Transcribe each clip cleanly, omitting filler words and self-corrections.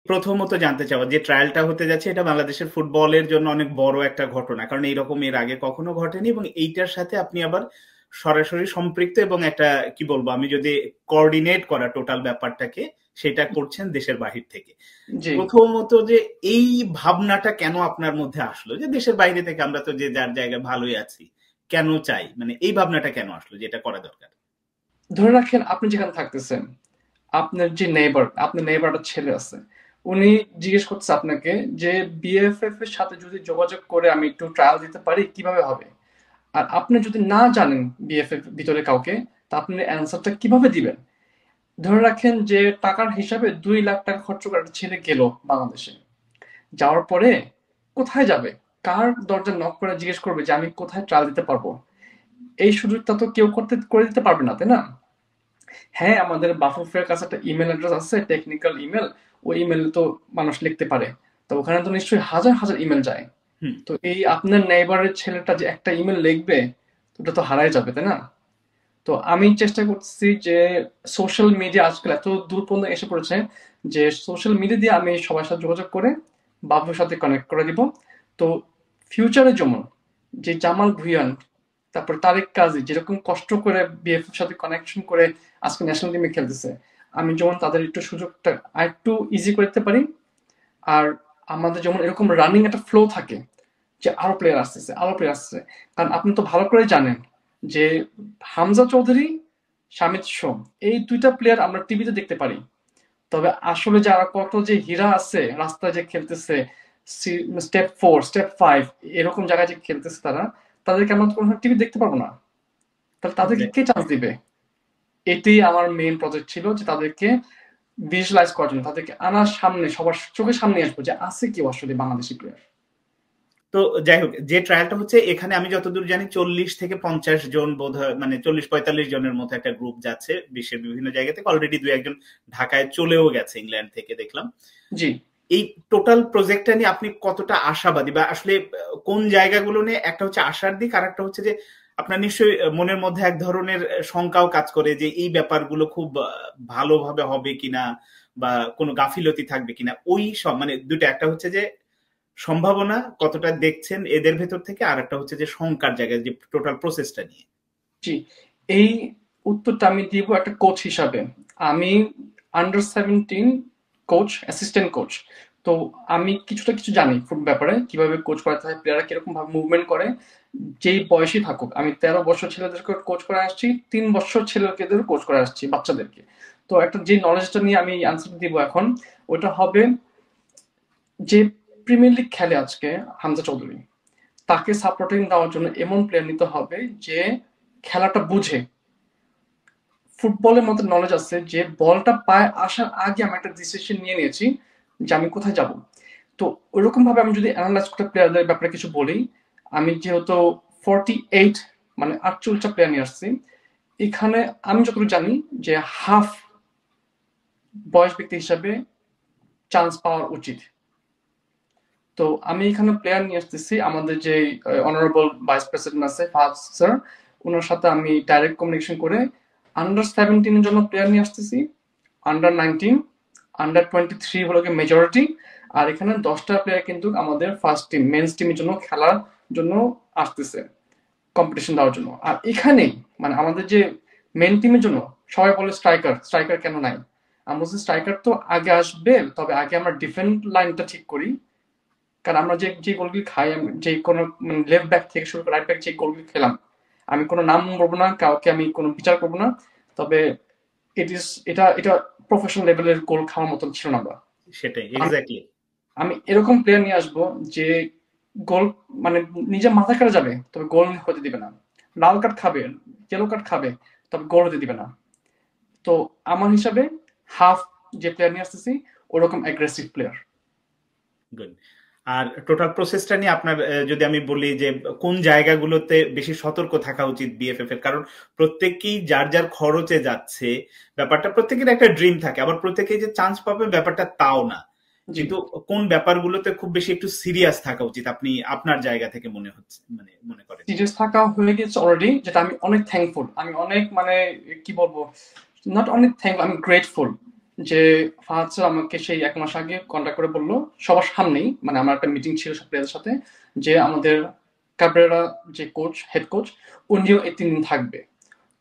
প্রথমত জানতে চাওয়া যে ট্রায়ালটা হতে যাচ্ছে, এটা বাংলাদেশের ফুটবলের জন্য অনেক বড় একটা ঘটনা, কারণ এইরকম এর আগে কখনো ঘটেনি, এবং এইটার সাথে আপনি আবার সরাসরি সম্পৃক্ত, এবং একটা কি বলবো আমি, যদি কোঅর্ডিনেট করা টোটাল ব্যাপারটাকে, সেটা করছেন দেশের বাহির থেকে। জি। প্রথমত যে এই ভাবনাটা কেন আপনার মধ্যে আসলো, যে দেশের বাইরে থেকে আমরা তো যে যার জায়গায় ভালোই আছি, কেন চাই, মানে এই ভাবনাটা কেন আসলো যে এটা করা দরকার? ধরে রাখেন আপনি যেখানে থাকতেছেন, আপনার যে নেইবার, আপনার নেইবারটা ছেলে আছে, উনি জিজ্ঞেস করছে আপনাকে যে বিএফএফ এর সাথে যদি যোগাযোগ করে আমি একটু ট্রায়াল দিতে পারি কিভাবে হবে। আর আপনি যদি না জানেন বিএফএফ ভিতরে কাউকে, তা আপনি অ্যান্সারটা কিভাবে দিবেন? ধরে রাখেন যে টাকার হিসাবে 2 লাখ টাকা খরচ করে একটা ছেলে গেল বাংলাদেশে, যাওয়ার পরে কোথায় যাবে, কার দরজা নক করে জিজ্ঞেস করবে যে আমি কোথায় ট্রায়াল দিতে পারবো? এই সুযোগটা তো কেউ করে দিতে পারবে না, তাই না? হ্যাঁ, আমাদের বাফুফের কাছে একটা ইমেল অ্যাড্রেস আছে, টেকনিক্যাল ইমেল। ওই ইমেলে তো মানুষ লিখতে পারে। তো ওখানে তো নিশ্চয়ই হাজার হাজার ইমেল যায়। হুম। তো এই আপনার নেইবারের ছেলেটা যে একটা ইমেল লিখবে, ওটা তো হারাই যাবে, তাই না? তো আমি চেষ্টা করছি যে সোশ্যাল মিডিয়া আজকাল এত দূর পর্যন্ত এসে পড়েছে যে সোশ্যাল মিডিয়া দিয়ে আমি সবার সাথে যোগাযোগ করে বাবুর সাথে কানেক্ট করে দিব। তো ফিউচারে যেমন যে জামাল ভুঁইয়ান, তারপর তারেক কাজী যেরকম কষ্ট করে বিএফএফ সাথে কানেকশন করে আজকে ন্যাশনাল টিমে খেলতেছে, আমি যেমন তাদের একটু সুযোগটা আর একটু ইজি করে দিতে পারি। আর আমাদের যেমন এরকম রানিং একটা ফ্লো থাকে যে আরো প্লেয়ার আসতেছে, আরো প্লেয়ার আসতেছে। কারণ আপনি তো ভালো করে জানেন যে হামজা চৌধুরী, শামিদ সোম, এই 2টা প্লেয়ার আমরা টিভিতে দেখতে পারি। তবে আসলে যারা কত যে হীরা আছে রাস্তায় যে খেলতেছে, স্টেপ 4 স্টেপ 5 এরকম জায়গায় যে খেলতেছে তারা, তাদেরকে আমরা কোনো টিভি দেখতে পারবো না। তাহলে তাদেরকে কে চান্স দিবে? এটাই আমার মেইন প্রজেক্ট ছিল, যে তাদেরকে ভিজুয়ালাইজ করার জন্য, তাদেরকে আনার সামনে সবার চোখের সামনে আসবো যে আছে কেউ আসলে বাংলাদেশি প্লেয়ার। তো যাই হোক, যে ট্রায়ালটা হচ্ছে এখানে আমি যতদূর জানি 40 থেকে 50 জন বোধ হয়, মানে 40-45 জনের মতো একটা গ্রুপ যাচ্ছে বিশ্বের বিভিন্ন জায়গা থেকে। অলরেডি 2-1 জন ঢাকায় চলেও গেছে ইংল্যান্ড থেকে, দেখলাম। জি। এই টোটাল প্রজেক্টটা নিয়ে আপনি কতটা আশাবাদী, বা আসলে কোন জায়গাগুলো নিয়ে, একটা হচ্ছে আশার দিক, আর একটা হচ্ছে যে আপনার নিশ্চয়ই মনের মধ্যে এক ধরনের শঙ্কাও কাজ করে যে এই ব্যাপারগুলো খুব ভালোভাবে হবে কিনা, বা কোনো গাফিলতি থাকবে কিনা, ওই সব মানে দুটো, একটা হচ্ছে যে সম্ভাবনা কতটা দেখছেন এদের ভেতর থেকে, আর একটা হচ্ছে যে শঙ্কার জায়গায় যে টোটাল প্রসেসটা নিয়ে। জি, এই উত্তরটা আমি দিব একটা কোচ হিসাবে। আমি আন্ডার 17 কোচ, অ্যাসিস্ট্যান্ট কোচ। তো আমি কিছুটা কিছু জানি ফুট ব্যাপারে, কিভাবে কোচ করাতে হয়, প্লেয়াররা কিরকম ভাবে মুভমেন্ট করে, যেই বয়সী থাকুক। আমি 13 বছর ছেলেদেরকে কোচ করে আসছি, 3 বছর ছেলেদের কোচ করে আসছি, বাচ্চাদেরকে। তো একটা যে নলেজটা নিয়ে আমি আনসার দিব এখন, ওটা হবে যে প্রিমিয়ার লিগ খেলে আজকে হামজা চৌধুরী, তাকে সাপোর্টিং দেওয়ার জন্য এমন প্লেয়ার নিতে হবে যে খেলাটা বুঝে, ফুটবলের মতো নলেজ আছে, যে বলটা পায়ে আসার আগে আমি একটা ডিসিশন নিয়ে নিয়েছি যে আমি কোথায় যাব। তো ওইরকম ভাবে আমি যদি অ্যানালাইজ করে প্লেয়ারদের ব্যাপারে কিছু বলি, আমি যেহেতু 48 মানে 48টা প্লেয়ার নিয়ে আসছি, এখানে আমি যতটুকু জানি যে হাফ বয়স ব্যক্তি হিসাবে চান্স পাওয়ার উচিত। তো আমি এখানে প্লেয়ার নিয়ে আসতেছি, আমাদের যে অনারেবল ভাইস প্রেসিডেন্ট আছে ফাহাদ স্যার, ওনার সাথে আমি ডাইরেক্ট কমিউনিকেশন করে আন্ডার 17 এর জন্য প্লেয়ার নিয়ে আসতেছি, আন্ডার 19, আন্ডার 23 হলো মেজরিটি। আর এখানে 10টা প্লেয়ার কিন্তু আমাদের ফার্স্ট টিম মেন্স টিমের জন্য খেলার জন্য আসতেছে, কম্পিটিশন দেওয়ার জন্য। আর এখানেই মানে আমাদের যে মেন টিমের জন্য সবাই বলে স্ট্রাইকার, স্ট্রাইকার কেন নাই? আমরা বলছি স্ট্রাইকার তো আগে আসবে, তবে আগে আমরা ডিফেন্স লাইনটা ঠিক করি। কারণ আমরা যে যে গোলগুলি খাই, আমি যে কোনো লেফট ব্যাক থেকে শুরু করে রাইট ব্যাক যে গোলগুলি খেলাম, আমি কোনো নাম বলবো না, কাউকে আমি কোনো বিচার করবো না, তবে এটা এটা প্রফেশনাল লেভেলের গোল খাওয়ার মতন ছিল না আমরা। সেটাই এক্স্যাক্টলি। আমি এরকম প্লেয়ার নিয়ে আসবো যে গোল মানে নিজে মাথা কেটে যাবে তবে গোল হতে দিবে না, লাল কার্ড খাবে, ইয়েলো কার্ড খাবে, তবে গোল হতে দিবে না। তো আমার হিসাবে হাফ যে প্লেয়ার নিয়ে আসতেছি ওরকম অ্যাগ্রেসিভ প্লেয়ার। গুড। আর টোটাল প্রসেসটা নিয়ে আপনার যদি আমি বলি যে কোন জায়গাগুলোতে বেশি সতর্ক থাকা উচিত বিএফএফ এর, কারণ প্রত্যেকেই যার যার খরচে যাচ্ছে, ব্যাপারটা প্রত্যেকের একটা ড্রিম থাকে, আবার প্রত্যেকেই যে চান্স পাবে ব্যাপারটা তাও না। জি, কিন্তু কোন ব্যাপারগুলোতে খুব বেশি একটু সিরিয়াস থাকা উচিত আপনি আপনার জায়গা থেকে মনে হচ্ছে, মানে মনে করেন? সিরিয়াস থাকা হয়ে গেছে অলরেডি, যেটা আমি অনেক থ্যাঙ্কফুল, আমি অনেক মানে কি বলবো, নট অনেক থ্যাঙ্কফুল, আমি গ্রেটফুল যে ফাহাদ স্যার আমাকে সেই 1 মাস আগে কন্ট্যাক্ট করে বললো সবার সামনেই, মানে আমার একটা মিটিং ছিল সব প্লেয়ারদের সাথে, যে আমাদের কাবরেরা যে কোচ, হেড কোচ, উনিও এই 3 দিন থাকবে।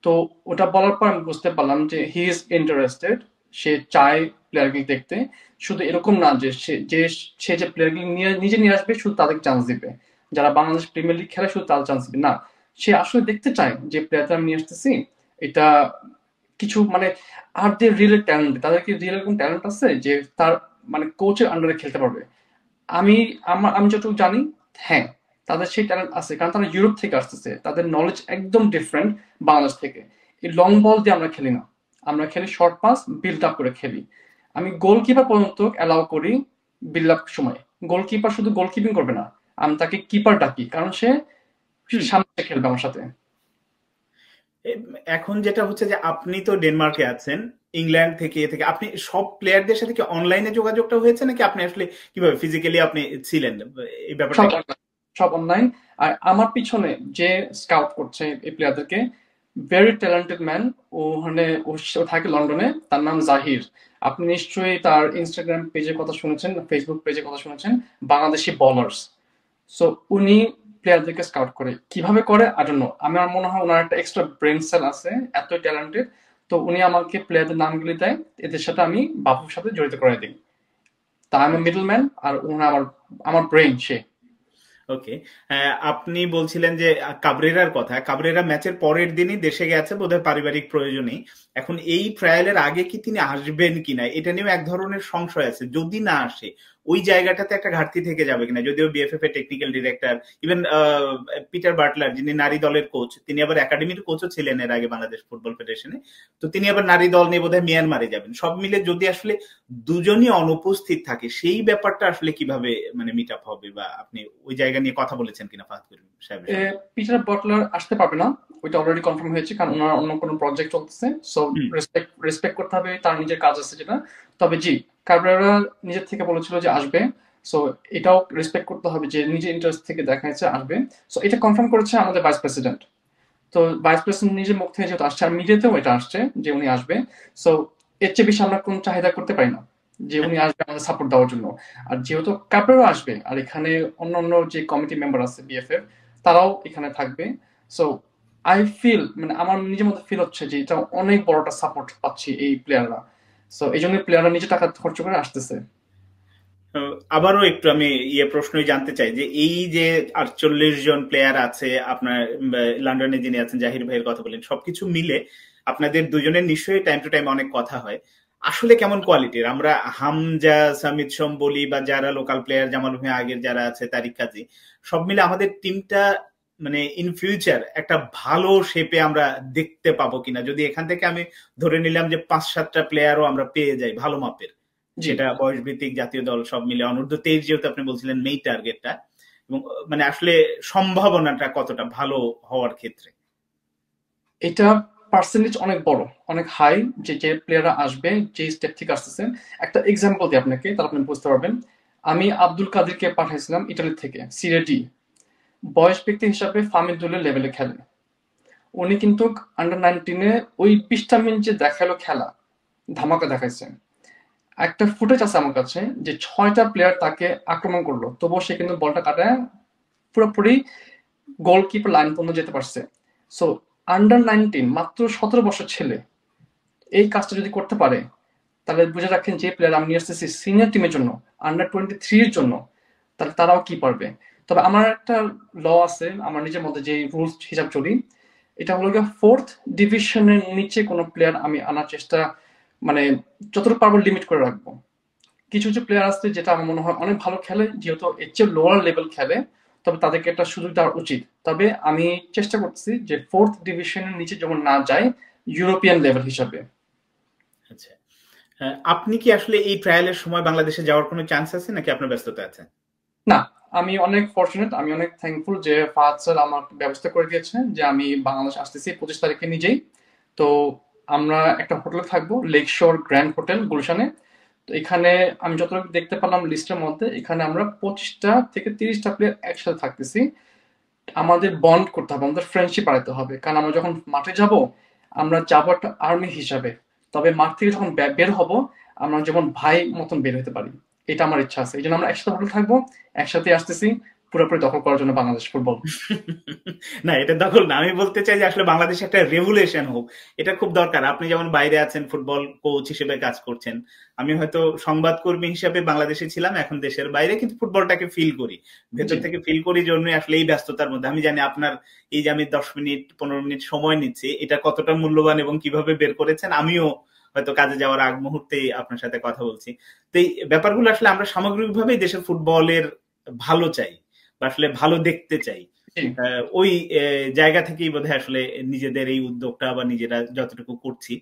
তো ওটা বলার পর আমি বুঝতে পারলাম যে হি ইজ ইন্টারেস্টেড, সে চায় প্লেয়ারগুলো দেখতে। শুধু এরকম না যে সে যে প্লেয়ারগুলো নিজে নিয়ে আসবে শুধু তাদেরকে চান্স দিবে, যারা বাংলাদেশ প্রিমিয়ার লিগ খেলে শুধু তাদের চান্স দিবে না, সে আসলে দেখতে চায় যে প্লেয়ারটা আমি নিয়ে আসতেছি এটা কিছু মানে আর যে রিয়েল ট্যালেন্ট, তাদেরকে রিয়েল এরকম ট্যালেন্ট আছে যে তার মানে কোচের আন্ডারে খেলতে পারবে। আমি আমি যতটুকু জানি, হ্যাঁ, তাদের সেই ট্যালেন্ট আছে, কারণ তারা ইউরোপ থেকে আসতেছে, তাদের নলেজ একদম ডিফারেন্ট বাংলাদেশ থেকে। এই লং বল দিয়ে আমরা খেলি না, আমরা খেলি শর্ট পাস, বিল্ড আপ করে খেলি। আমি গোলকিপার পর্যন্ত অ্যালাউ করি বিল্ড আপ সময়। গোলকিপার শুধু গোলকিপিং করবে না, আমি তাকে কিপার ডাকি, কারণ সে সামনে খেলবে আমার সাথে। এখন যেটা হচ্ছে যে আপনি তো ডেনমার্কে আছেন, ইংল্যান্ড থেকে থেকে আপনি সব প্লেয়ারদের সাথে কি অনলাইনে যোগাযোগটা হয়েছে নাকি আপনি আসলে কিভাবে ফিজিক্যালি আপনি ছিলেন, এই ব্যাপারটা সব একটু। অনলাইন, সব অনলাইন। আর আমার পিছনে যে স্কাউট করছে এই প্লেয়ারদেরকে, ভেরি ট্যালেন্টেড ম্যান। ওখানে ও থাকে লন্ডনে, তার নাম জাহির। আপনি নিশ্চয়ই তার ইনস্টাগ্রাম পেজের কথা শুনেছেন, ফেসবুক পেজের কথা শুনেছেন, বাংলাদেশি বলার্স। সো উনি প্লেয়ারদেরকে স্কাউট করে, কিভাবে করে আই ডোন্ট নো, আমার মনে হয় ওনার একটা এক্সট্রা ব্রেন সেল আছে, এত ট্যালেন্টেড। তো উনি আমাকে প্লেয়ারদের নামগুলি দেয়, এদের সাথে আমি বাফুর সাথে জড়িত করে দিই। তা আমি মিডল ম্যান, আর ওনার আমার আমার ব্রেন সে। ওকে। আপনি বলছিলেন যে কাবরেরার কথা, কাবরেরা ম্যাচের পরের দিনই দেশে গেছে বোধহয় পারিবারিক প্রয়োজনেই। এখন এই ট্রায়ালের আগে কি তিনি আসবেন কিনা এটা নিয়েও এক ধরনের সংশয় আছে। যদি না আসে ওই জায়গাটাতে একটা ঘাটতি থেকে যাবে কিনা, যদিও বিএফএফ এর technical director, even Peter Butler যিনি নারী দলের কোচ, তিনি আবার একাডেমির কোচও ছিলেন এর আগে বাংলাদেশ ফুটবল ফেডারেশনে, তো তিনি আবার নারী দল নিয়ে বোধহয় মিয়ানমারে যাবেন। সব মিলে যদি আসলে দুজনই অনুপস্থিত থাকে সেই ব্যাপারটা আসলে কিভাবে মানে মিট আপ হবে, বা আপনি ওই জায়গা নিয়ে কথা বলেছেন কিনা ফাহাদ করিম সাহেবের সঙ্গে? পিটার বাটলার আসতে পারবে না, ওইটা অলরেডি কনফার্ম হয়েছে, কারণ ওনার অন্য কোনো প্রজেক্ট চলতেছে। সো হুম। রেসপেক্ট করতে হবে, তার নিজের কাজ আছে যেটা। তবে জি, কাবরেরা নিজের থেকে বলেছিল যে আসবে। সো এটাও রেসপেক্ট করতে হবে যে নিজের ইন্টারেস্ট থেকে দেখা যাচ্ছে আসবে। সো এটা কনফার্ম করেছে আমাদের ভাইস প্রেসিডেন্ট। তো ভাইস প্রেসিডেন্ট নিজের মুখ থেকে যেহেতু আসছে, আর মিডিয়াতেও এটা আসছে যে উনি আসবে। সো এর চেয়ে বেশি আমরা কোন চাহিদা করতে পারি না যে উনি আসবে আমাদের সাপোর্ট দেওয়ার জন্য। আর যেহেতু কাপড়ও আসবে, আর এখানে অন্যান্য যে কমিটি মেম্বার আছে বিএফএফ, তারাও এখানে থাকবে। সো আই ফিল, মানে আমার নিজের মধ্যে ফিল হচ্ছে যে এটা অনেক বড় একটা সাপোর্ট পাচ্ছি এই প্লেয়াররা। সো এই জন্য প্লেয়াররা নিজে টাকা খরচ করে আসতেছে। আবারও একটু আমি প্রশ্নই জানতে চাই যে এই যে 48 জন প্লেয়ার আছে আপনার, লন্ডনে যিনি আছেন জাহির ভাইয়ের কথা বলেন, সবকিছু মিলে আপনাদের দুজনের নিশ্চয়ই টাইম টু টাইম অনেক কথা হয়। আসলে কেমন কোয়ালিটির? আমরা হামজা, সামিদ সোম বলি বা যারা লোকাল প্লেয়ার, জামাল ভুঁইয়া আগের যারা আছে, তারিক কাজী, সব মিলে আমাদের টিমটা মানে ইন ফিউচার একটা ভালো শেপে আমরা দেখতে পাবো কিনা, যদি এখান থেকে আমি ধরে নিলাম যে 5-7টা প্লেয়ারও আমরা পেয়ে যাই ভালো মাপের, জি, সেটা বয়স ভিত্তিক, জাতীয় দল সব মিলে, অনূর্ধ্ব 23 যেহেতু আপনি বলছিলেন মেই টার্গেটটা, এবং মানে আসলে সম্ভাবনাটা কতটা ভালো হওয়ার ক্ষেত্রে? এটা পার্সেন্টেজ অনেক বড়, অনেক হাই, যে যে প্লেয়াররা আসবে, যে স্টেপ থেকে আসতেছেন। একটা এক্সাম্পল দিই আপনাকে, তাহলে আপনি বুঝতে পারবেন। আমি আব্দুল কাদেরকে পাঠাইছিলাম ইটালি থেকে, সিরিয়া ডি। বয়স ব্যক্তি হিসাবে ফামিদুলের লেভেলে খেলে। উনি কিন্তু আন্ডার 19-এ ওই 20টা মিনিট যে দেখালো খেলা, ধামাকা দেখাইছে। একটা ফুটেজ আছে আমার কাছে যে 6টা প্লেয়ার তাকে আক্রমণ করলো, তবুও সে কিন্তু বলটা কাটায় পুরোপুরি গোলকিপার লাইন পর্যন্ত যেতে পারছে। সো আন্ডার 19, মাত্র 17 বছর ছেলে এই কাজটা যদি করতে পারে, তাহলে বুঝে রাখেন যে প্লেয়ার আমি নিয়ে আসতেছি সিনিয়র টিমের জন্য, আন্ডার 23 এর জন্য, তাহলে তারাও কি পারবে। তবে আমার একটা ল আছে আমার নিজের মধ্যে, যে রুলস হিসাব চলি, এটা হলো গিয়ে 4th ডিভিশনের নিচে কোনো প্লেয়ার আমি আনার চেষ্টা, মানে যতটুকু পারবো লিমিট করে রাখবো। কিছু কিছু প্লেয়ার আছে যেটা আমার মনে হয় অনেক ভালো খেলে, যেহেতু এর চেয়ে লোয়ার লেভেল খেলে, তবে তাদেরকে একটা সুযোগ দেওয়া উচিত। তবে আমি চেষ্টা করছি যে 4th ডিভিশনের নিচে যেমন না যায়, ইউরোপিয়ান লেভেল হিসাবে। আচ্ছা। আপনি কি আসলে এই ট্রায়ালের সময় বাংলাদেশে যাওয়ার কোনো চান্স আছে নাকি আপনার ব্যস্ততা আছে? না, আমি অনেক ফর্চুনেট, আমি অনেক থ্যাঙ্কফুল যে ফাহাদ স্যার আমার ব্যবস্থা করে দিয়েছেন যে আমি বাংলাদেশ আসতেছি 25 তারিখে নিজেই। তো আমরা একটা হোটেলে থাকবো, লেক শোর গ্র্যান্ড হোটেল গুলশানে। তো এখানে আমি যতটুকু দেখতে পেলাম লিস্টের মধ্যে, এখানে আমরা 25টা থেকে 30টা প্লেয়ার একসাথে থাকতেছি। আমাদের বন্ড করতে হবে, আমাদের ফ্রেন্ডশিপ বাড়াতে হবে, কারণ আমরা যখন মাঠে যাব, আমরা যাবো একটা আর্মি হিসাবে। তবে মাঠ থেকে যখন বের হব, আমরা যেমন ভাই মতন বের হতে পারি। এটা আমার ইচ্ছা আছে, এই জন্য আমরা একসাথে হোটেল থাকবো, একসাথে আসতেছি পুরোপুরি দখল করার জন্য বাংলাদেশ ফুটবল। না, এটা দখল না, আমি বলতে চাই যে আসলে বাংলাদেশে একটা রেভুলেশন হোক, এটা খুব দরকার। আপনি যেমন বাইরে আছেন, ফুটবল কোচ হিসেবে কাজ করছেন, আমি হয়তো সংবাদকর্মী হিসেবে বাংলাদেশে ছিলাম, এখন দেশের বাইরে, কিন্তু ফুটবলটাকে ফিল করি, জি ভেতর থেকে ফিল করি জন্য আসলে এই ব্যস্ততার মধ্যে আমি জানি আপনার এই যে আমি 10 মিনিট 15 মিনিট সময় নিচ্ছি, এটা কতটা মূল্যবান এবং কিভাবে বের করেছেন। আমিও হয়তো কাজে যাওয়ার আগ মুহূর্তেই আপনার সাথে কথা বলছি। তো এই ব্যাপারগুলো আসলে আমরা সামগ্রিকভাবেই দেশের ফুটবলের ভালো চাই, বা আসলে ভালো দেখতে চাই। জি ওই জায়গা থেকেই বোধহয় আসলে নিজেদের এই উদ্যোগটা বা নিজেরা যতটুকু করছি।